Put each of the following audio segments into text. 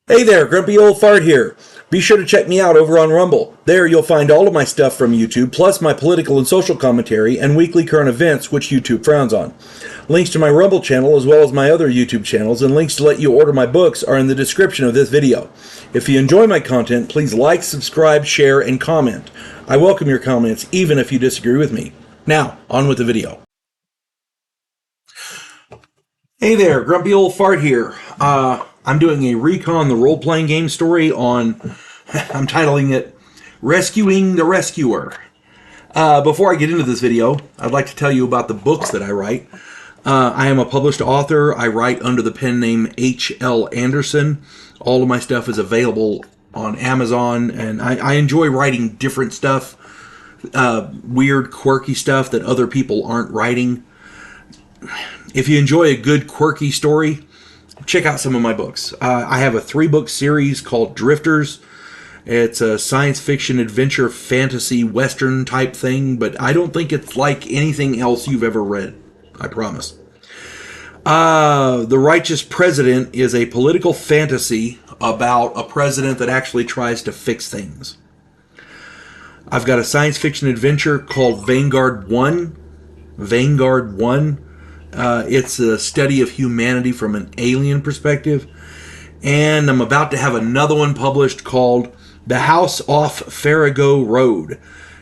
Hey there, Grumpy Old Fart here. Be sure to check me out over on Rumble. There you'll find all of my stuff from YouTube, plus my political and social commentary and weekly current events, which YouTube frowns on. Links to my Rumble channel, as well as my other YouTube channels, and links to let you order my books are in the description of this video. If you enjoy my content, please like, subscribe, share, and comment. I welcome your comments, even if you disagree with me. Now, on with the video. Hey there, Grumpy Old Fart here. I'm doing a Recon, the role-playing game story on, I'm titling it, Rescuing the Rescuer. Before I get into this video, I'd like to tell you about the books that I write. I am a published author. I write under the pen name H.L. Anderson. All of my stuff is available on Amazon, and I enjoy writing different stuff, weird, quirky stuff that other people aren't writing. If you enjoy a good, quirky story, check out some of my books. I have a 3-book series called Drifters. It's a science fiction, adventure, fantasy, western type thing, but I don't think it's like anything else you've ever read. I promise. The Righteous President is a political fantasy about a president that actually tries to fix things. I've got a science fiction adventure called Vanguard 1. Vanguard 1. It's a study of humanity from an alien perspective. And I'm about to have another one published called The House Off Farrago Road.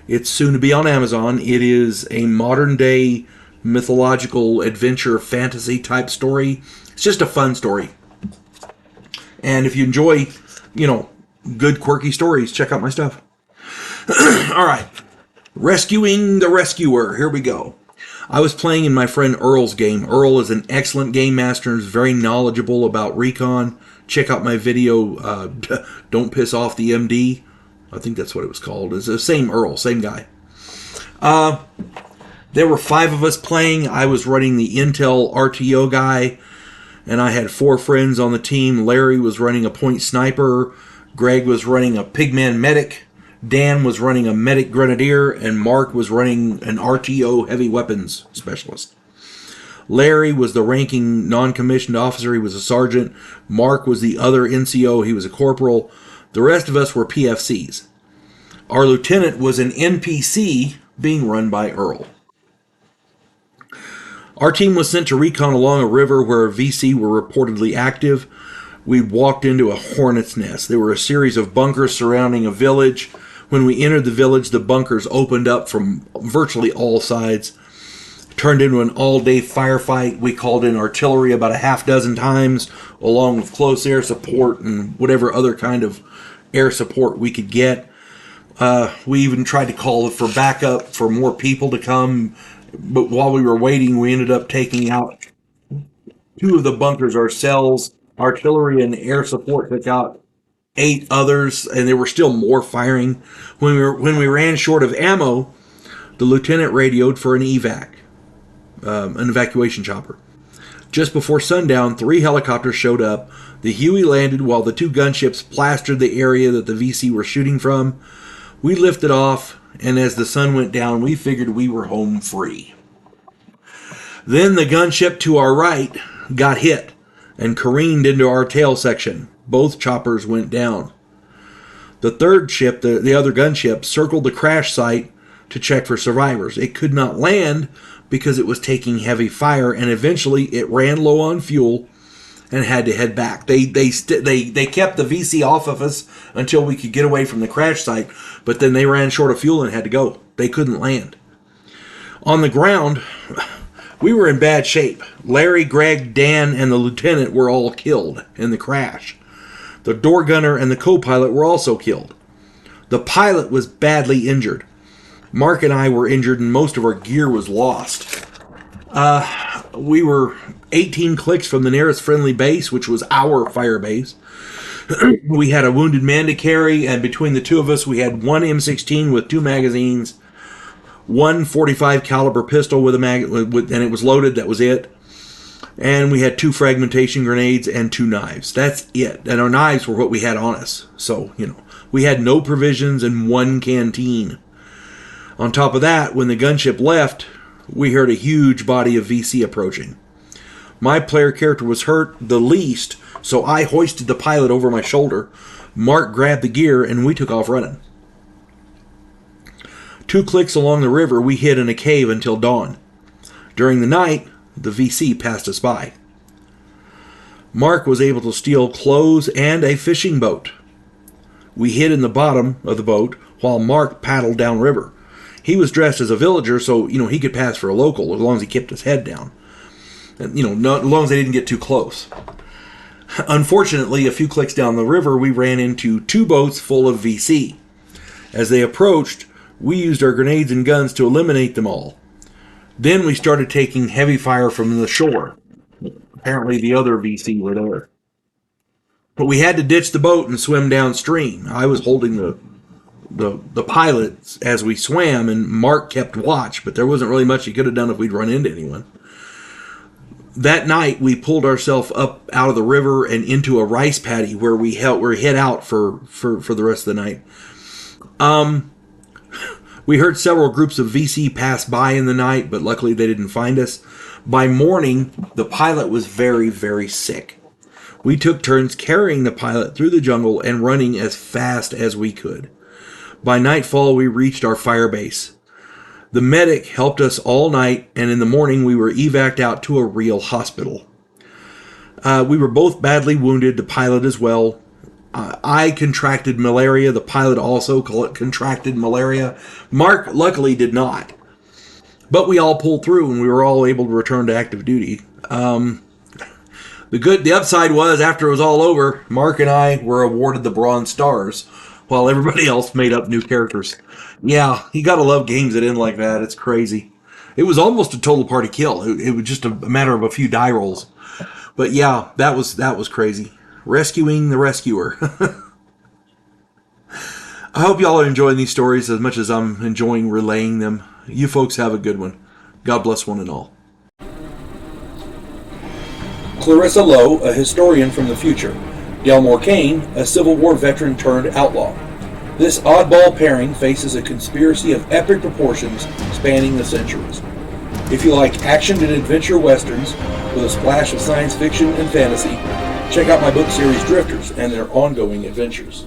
It's soon to be on Amazon. It is a modern day mythological adventure fantasy type story. It's just a fun story. And if you enjoy, good quirky stories, check out my stuff. All right. Rescuing the Rescuer. Here we go. I was playing in my friend Earl's game. Earl is an excellent game master and is very knowledgeable about Recon. Check out my video, Don't Piss Off the MD. I think that's what it was called. It's the same Earl, same guy. There were 5 of us playing. I was running the Intel RTO guy, and I had 4 friends on the team. Larry was running a point sniper. Greg was running a pigman medic. Dan was running a medic grenadier, and Mark was running an RTO heavy weapons specialist. Larry was the ranking non-commissioned officer. He was a sergeant. Mark was the other NCO. He was a corporal. The rest of us were PFCs. Our lieutenant was an NPC being run by Earl. Our team was sent to recon along a river where VC were reportedly active. We walked into a hornet's nest. There were a series of bunkers surrounding a village. When we entered the village, the bunkers opened up from virtually all sides. Turned into an all-day firefight. We called in artillery about a half dozen times, along with close air support and whatever other kind of air support we could get. We even tried to call for backup for more people to come. But while we were waiting, we ended up taking out 2 of the bunkers ourselves. Artillery and air support took out 8 others, and there were still more firing. When we ran short of ammo, the lieutenant radioed for an evac, an evacuation chopper. Just before sundown, 3 helicopters showed up. The Huey landed while the 2 gunships plastered the area that the VC were shooting from. We lifted off, and as the sun went down, we figured we were home free. Then the gunship to our right got hit and careened into our tail section. Both choppers went down. The 3rd ship, the other gunship, circled the crash site to check for survivors. It could not land because it was taking heavy fire, and eventually it ran low on fuel and had to head back. They kept the VC off of us until we could get away from the crash site, but then they ran short of fuel and had to go. They couldn't land. On the ground, we were in bad shape. Larry, Greg, Dan, and the lieutenant were all killed in the crash. The door gunner and the co-pilot were also killed. The pilot was badly injured. Mark and I were injured, and most of our gear was lost. We were 18 clicks from the nearest friendly base, which was our fire base. We had a wounded man to carry, and between the 2 of us, we had 1 M16 with 2 magazines, 1 .45 caliber pistol with and it was loaded. That was it. And we had 2 fragmentation grenades and 2 knives. That's it. And our knives were what we had on us. So, we had no provisions and 1 canteen. On top of that, when the gunship left, we heard a huge body of VC approaching. My player character was hurt the least, So I hoisted the pilot over my shoulder. Mark grabbed the gear, and we took off running. 2 clicks along the river, we hid in a cave until dawn. During the night, the VC passed us by. Mark was able to steal clothes and a fishing boat. We hid in the bottom of the boat while Mark paddled downriver. He was dressed as a villager, so, he could pass for a local as long as he kept his head down. And, as long as they didn't get too close. Unfortunately, a few clicks down the river, we ran into 2 boats full of VC. As they approached, we used our grenades and guns to eliminate them all. Then we started taking heavy fire from the shore. Apparently the other VC were there. But we had to ditch the boat and swim downstream. I was holding the pilot as we swam, and Mark kept watch, but there wasn't really much he could have done if we'd run into anyone. That night, we pulled ourselves up out of the river and into a rice paddy where we hid out for the rest of the night. We heard several groups of VC pass by in the night, but luckily they didn't find us. By morning, the pilot was very, very sick. We took turns carrying the pilot through the jungle and running as fast as we could. By nightfall, we reached our fire base. The medic helped us all night, and in the morning we were evac'd out to a real hospital. We were both badly wounded, the pilot as well. I contracted malaria. The pilot also contracted malaria. Mark luckily did not. But we all pulled through, and we were all able to return to active duty. The upside was, after it was all over, Mark and I were awarded the Bronze Stars, while everybody else made up new characters. Yeah, you gotta love games that end like that. It's crazy. It was almost a total party kill. It was just a matter of a few die rolls. But yeah, that was crazy. Rescuing the rescuer. I hope y'all are enjoying these stories as much as I'm enjoying relaying them. You folks have a good one. God bless one and all. Clarissa Lowe, a historian from the future. Delmore Kane, a Civil War veteran turned outlaw. This oddball pairing faces a conspiracy of epic proportions spanning the centuries. If you like action and adventure westerns with a splash of science fiction and fantasy, check out my book series Drifters and their ongoing adventures.